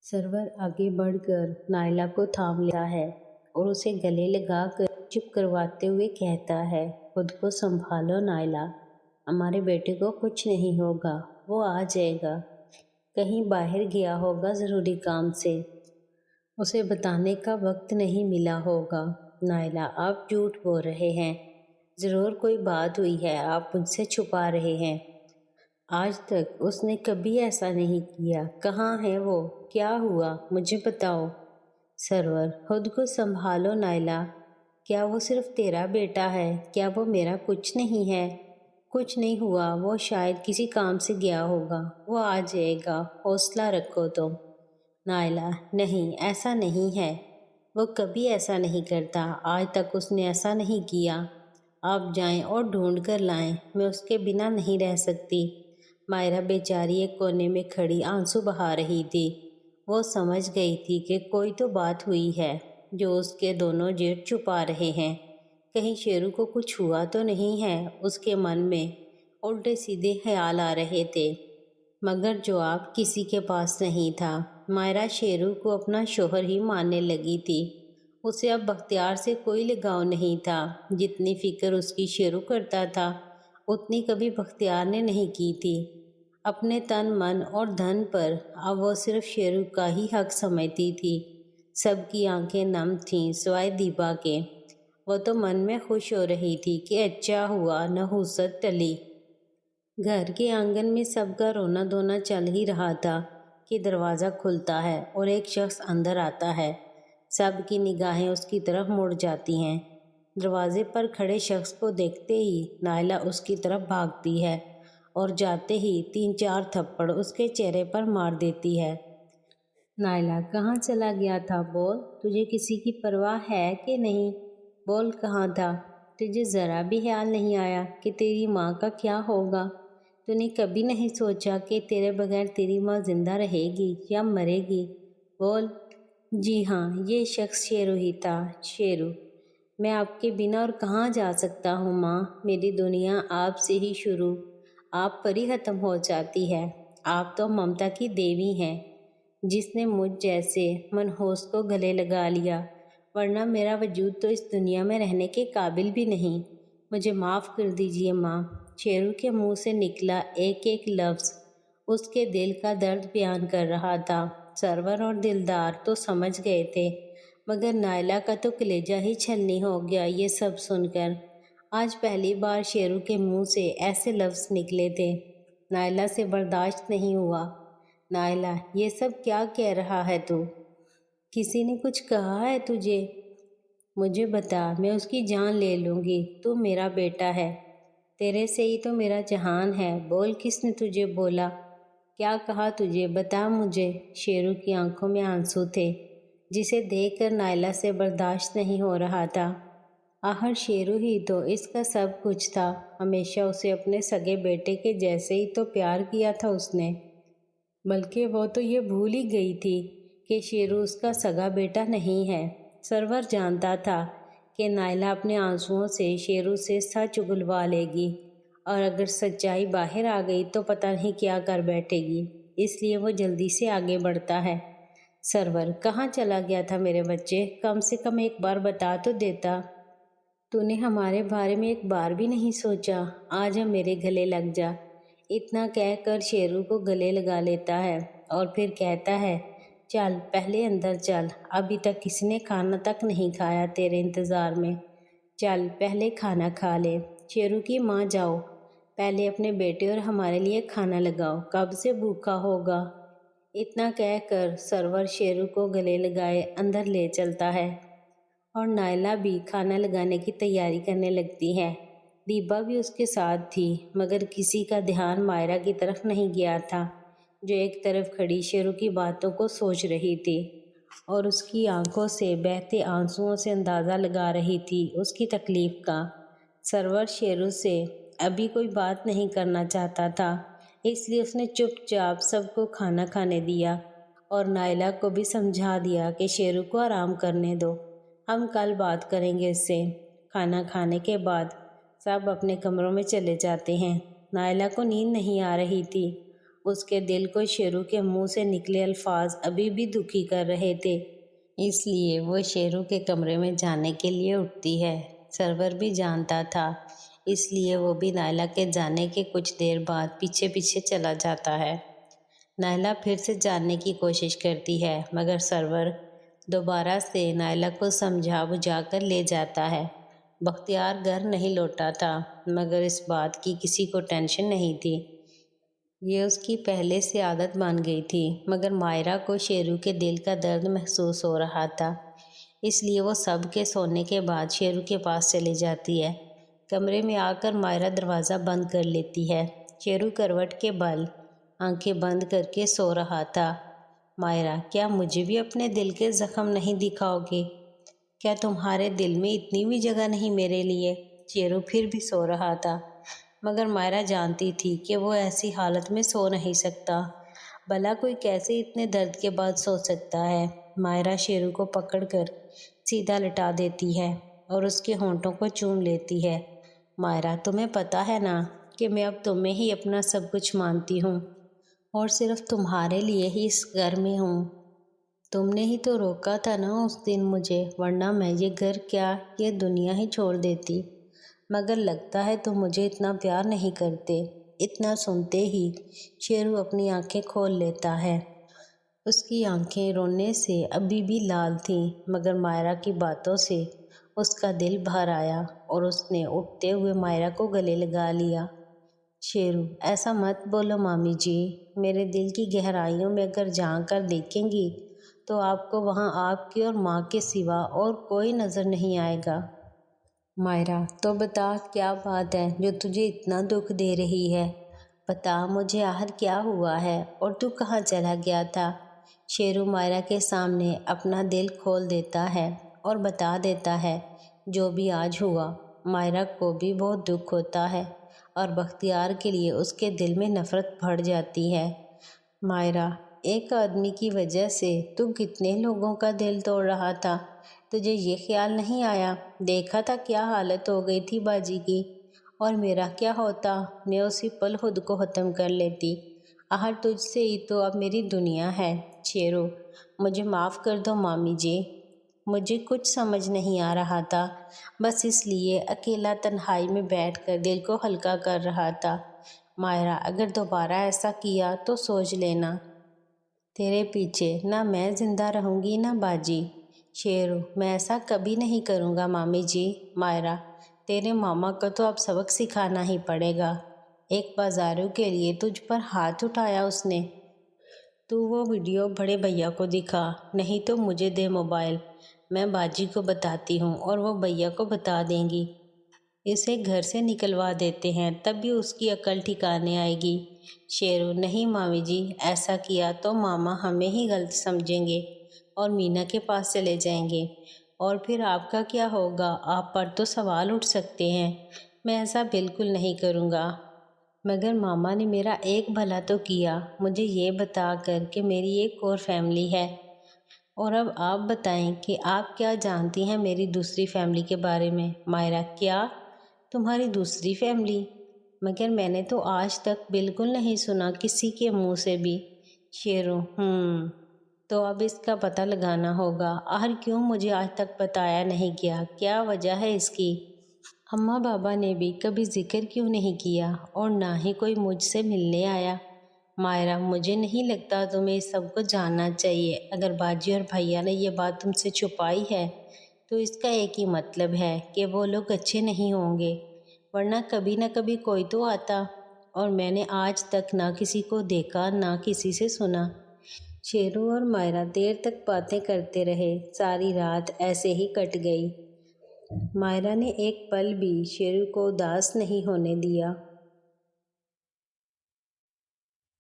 Server आगे बढ़कर नायला को थाम लेता है और उसे गले लगाकर चुप करवाते हुए कहता है, खुद को संभालो नायला, हमारे बेटे को कुछ नहीं होगा, वो आ जाएगा। कहीं बाहर गया होगा ज़रूरी काम से, उसे बताने का वक्त नहीं मिला होगा। नायला, आप झूठ बोल रहे हैं, ज़रूर कोई बात हुई है, आप मुझसे छुपा रहे हैं। आज तक उसने कभी ऐसा नहीं किया। कहाँ है वो? क्या हुआ? मुझे बताओ। सरवर, खुद को संभालो नायला, क्या वो सिर्फ तेरा बेटा है? क्या वो मेरा कुछ नहीं है? कुछ नहीं हुआ, वो शायद किसी काम से गया होगा, वो आ जाएगा, हौसला रखो तुम। नायला, नहीं, ऐसा नहीं है, वो कभी ऐसा नहीं करता, आज तक उसने ऐसा नहीं किया। आप जाएं और ढूंढ कर लाएं, मैं उसके बिना नहीं रह सकती। मायरा बेचारी एक कोने में खड़ी आंसू बहा रही थी। वो समझ गई थी कि कोई तो बात हुई है जो उसके दोनों जेठ छुपा रहे हैं। कहीं शेरू को कुछ हुआ तो नहीं है। उसके मन में उल्टे सीधे ख्याल आ रहे थे, मगर जवाब किसी के पास नहीं था। मायरा शेरू को अपना शोहर ही मानने लगी थी। उसे अब बख्तियार से कोई लगाव नहीं था। जितनी फिक्र उसकी शेरू करता था, उतनी कभी बख्तियार ने नहीं की थी। अपने तन मन और धन पर अब वो सिर्फ शेरू का ही हक समझती थी। सबकी आंखें नम थीं सिवाय दीपा के। वो तो मन में खुश हो रही थी कि अच्छा हुआ नहुसत टली। घर के आंगन में सबका रोना धोना चल ही रहा था कि दरवाज़ा खुलता है और एक शख्स अंदर आता है। सबकी निगाहें उसकी तरफ मुड़ जाती हैं। दरवाजे पर खड़े शख्स को देखते ही नायला उसकी तरफ भागती है और जाते ही 3-4 थप्पड़ उसके चेहरे पर मार देती है। नायला, कहाँ चला गया था? बोल, तुझे किसी की परवाह है कि नहीं? बोल, कहाँ था? तुझे ज़रा भी ख्याल नहीं आया कि तेरी माँ का क्या होगा? तूने कभी नहीं सोचा कि तेरे बगैर तेरी माँ जिंदा रहेगी या मरेगी? बोल। जी हाँ, ये शख्स शेरू ही था। शेरू, मैं आपके बिना और कहाँ जा सकता हूँ माँ? मेरी दुनिया आपसे ही शुरू, आप पर ही ख़त्म हो जाती है। आप तो ममता की देवी हैं, जिसने मुझ जैसे मनहूस को गले लगा लिया, वरना मेरा वजूद तो इस दुनिया में रहने के काबिल भी नहीं। मुझे माफ़ कर दीजिए माँ। शेरू के मुंह से निकला एक एक लफ्ज़ उसके दिल का दर्द बयान कर रहा था। सरवर और दिलदार तो समझ गए थे, मगर नायला का तो कलेजा ही छलनी हो गया ये सब सुनकर। आज पहली बार शेरू के मुंह से ऐसे लफ्ज़ निकले थे। नायला से बर्दाश्त नहीं हुआ। नायला, ये सब क्या कह रहा है तू? किसी ने कुछ कहा है तुझे? मुझे बता, मैं उसकी जान ले लूँगी। तू मेरा बेटा है, तेरे से ही तो मेरा जहान है। बोल, किसने तुझे बोला? क्या कहा तुझे? बता मुझे। शेरू की आंखों में आंसू थे, जिसे देखकर नायला से बर्दाश्त नहीं हो रहा था। आखिर शेरू ही तो इसका सब कुछ था। हमेशा उसे अपने सगे बेटे के जैसे ही तो प्यार किया था उसने। बल्कि वो तो ये भूल ही गई थी कि शेरू उसका सगा बेटा नहीं है। सरवर जानता था कि नायला अपने आंसुओं से शेरू से सच उगलवा लेगी, और अगर सच्चाई बाहर आ गई तो पता नहीं क्या कर बैठेगी। इसलिए वो जल्दी से आगे बढ़ता है। सरवर, कहाँ चला गया था मेरे बच्चे? कम से कम एक बार बता तो देता। तूने हमारे बारे में एक बार भी नहीं सोचा। आज हम मेरे गले लग जा। इतना कहकर शेरू को गले लगा लेता है और फिर कहता है, चल पहले अंदर चल, अभी तक किसी ने खाना तक नहीं खाया तेरे इंतज़ार में। चल पहले खाना खा ले। शेरू की माँ, जाओ पहले अपने बेटे और हमारे लिए खाना लगाओ, कब से भूखा होगा। इतना कहकर सरवर शेरू को गले लगाए अंदर ले चलता है और नायला भी खाना लगाने की तैयारी करने लगती है। दीपा भी उसके साथ थी, मगर किसी का ध्यान मायरा की तरफ नहीं गया था, जो एक तरफ खड़ी शेरू की बातों को सोच रही थी और उसकी आंखों से बहते आंसुओं से अंदाज़ा लगा रही थी उसकी तकलीफ़ का। सरवर शेरू से अभी कोई बात नहीं करना चाहता था, इसलिए उसने चुपचाप सबको खाना खाने दिया और नायला को भी समझा दिया कि शेरू को आराम करने दो, हम कल बात करेंगे इससे। खाना खाने के बाद सब अपने कमरों में चले जाते हैं। नायला को नींद नहीं आ रही थी اس کے دل کو شیرو کے منہ سے نکلے الفاظ ابھی بھی دکھی کر رہے تھے، اس لیے وہ شیرو کے کمرے میں جانے کے لیے اٹھتی ہے۔ سرور بھی جانتا تھا، اس لیے وہ بھی نائلہ کے جانے کے کچھ دیر بعد پیچھے پیچھے چلا جاتا ہے۔ نائلہ پھر سے جاننے کی کوشش کرتی ہے، مگر سرور دوبارہ سے نائلہ کو سمجھا بجھا کر لے جاتا ہے۔ بختیار گھر نہیں لوٹا تھا، مگر اس بات کی کسی کو ٹینشن نہیں تھی، یہ اس کی پہلے سے عادت بن گئی تھی۔ مگر مائرہ کو شیرو کے دل کا درد محسوس ہو رہا تھا، اس لیے وہ سب کے سونے کے بعد شیرو کے پاس چلی جاتی ہے۔ کمرے میں آ کر مائرہ دروازہ بند کر لیتی ہے۔ شیرو کروٹ کے بل آنکھیں بند کر کے سو رہا تھا۔ مائرہ، کیا مجھے بھی اپنے دل کے زخم نہیں دکھاؤ گے؟ کیا تمہارے دل میں اتنی بھی جگہ نہیں میرے لیے؟ شیرو پھر بھی سو رہا تھا، مگر مائرہ جانتی تھی کہ وہ ایسی حالت میں سو نہیں سکتا۔ بھلا کوئی کیسے اتنے درد کے بعد سو سکتا ہے؟ مائرہ شیرو کو پکڑ کر سیدھا لٹا دیتی ہے اور اس کے ہونٹوں کو چوم لیتی ہے۔ مائرہ، تمہیں پتہ ہے نا کہ میں اب تمہیں ہی اپنا سب کچھ مانتی ہوں اور صرف تمہارے لیے ہی اس گھر میں ہوں۔ تم نے ہی تو روکا تھا نا اس دن مجھے، ورنہ میں یہ گھر کیا یہ دنیا ہی چھوڑ دیتی۔ مگر لگتا ہے تم مجھے اتنا پیار نہیں کرتے۔ اتنا سنتے ہی شیرو اپنی آنکھیں کھول لیتا ہے۔ اس کی آنکھیں رونے سے ابھی بھی لال تھیں، مگر مائرہ کی باتوں سے اس کا دل بھر آیا اور اس نے اٹھتے ہوئے مائرہ کو گلے لگا لیا۔ شیرو، ایسا مت بولو مامی جی، میرے دل کی گہرائیوں میں اگر جھانک کر دیکھیں گی تو آپ کو وہاں آپ کی اور ماں کے سوا اور کوئی نظر نہیں آئے گا۔ مائرہ، تو بتا کیا بات ہے جو تجھے اتنا دکھ دے رہی ہے؟ بتا مجھے آخر کیا ہوا ہے اور تو کہاں چلا گیا تھا؟ شیرو مائرہ کے سامنے اپنا دل کھول دیتا ہے اور بتا دیتا ہے جو بھی آج ہوا۔ مائرہ کو بھی بہت دکھ ہوتا ہے اور بختیار کے لیے اس کے دل میں نفرت بڑھ جاتی ہے۔ مائرہ، ایک آدمی کی وجہ سے تو کتنے لوگوں کا دل توڑ رہا تھا، تجھے یہ خیال نہیں آیا؟ دیکھا تھا کیا حالت ہو گئی تھی باجی کی، اور میرا کیا ہوتا؟ میں اسی پل خود کو ختم کر لیتی۔ آخر تجھ سے ہی تو اب میری دنیا ہے۔ شیرو، مجھے معاف کر دو مامی جی، مجھے کچھ سمجھ نہیں آ رہا تھا، بس اس لیے اکیلا تنہائی میں بیٹھ کر دل کو ہلکا کر رہا تھا۔ مائرہ، اگر دوبارہ ایسا کیا تو سوچ لینا، تیرے پیچھے نہ میں زندہ رہوں گی نہ باجی۔ شیرو، میں ایسا کبھی نہیں کروں گا مامی جی۔ مائرہ، تیرے ماما کو تو اب سبق سکھانا ہی پڑے گا، ایک بازاروں کے لیے تجھ پر ہاتھ اٹھایا اس نے۔ تو وہ ویڈیو بڑے بھیا کو دکھا، نہیں تو مجھے دے موبائل، میں باجی کو بتاتی ہوں اور وہ بھیا کو بتا دیں گی، اسے گھر سے نکلوا دیتے ہیں، تب بھی اس کی عقل ٹھکانے آئے گی۔ شیرو، نہیں مامی جی، ایسا کیا تو ماما ہمیں ہی غلط سمجھیں گے اور مینا کے پاس چلے جائیں گے، اور پھر آپ کا کیا ہوگا؟ آپ پر تو سوال اٹھ سکتے ہیں۔ میں ایسا بالکل نہیں کروں گا۔ مگر ماما نے میرا ایک بھلا تو کیا، مجھے یہ بتا کر کہ میری ایک اور فیملی ہے، اور اب آپ بتائیں کہ آپ کیا جانتی ہیں میری دوسری فیملی کے بارے میں؟ مائرہ، کیا تمہاری دوسری فیملی؟ مگر میں نے تو آج تک بالکل نہیں سنا کسی کے منہ سے بھی۔ شیرو، تو اب اس کا پتہ لگانا ہوگا، آخر کیوں مجھے آج تک بتایا نہیں گیا؟ کیا وجہ ہے اس کی؟ اماں بابا نے بھی کبھی ذکر کیوں نہیں کیا اور نہ ہی کوئی مجھ سے ملنے آیا؟ مائرہ، مجھے نہیں لگتا تمہیں اس سب کو جاننا چاہیے۔ اگر باجی اور بھیا نے یہ بات تم سے چھپائی ہے تو اس کا ایک ہی مطلب ہے کہ وہ لوگ اچھے نہیں ہوں گے، ورنہ کبھی نہ کبھی کوئی تو آتا، اور میں نے آج تک نہ کسی کو دیکھا نہ کسی سے سنا۔ شیرو اور مائرہ دیر تک باتیں کرتے رہے، ساری رات ایسے ہی کٹ گئی۔ مائرہ نے ایک پل بھی شیرو کو اداس نہیں ہونے دیا۔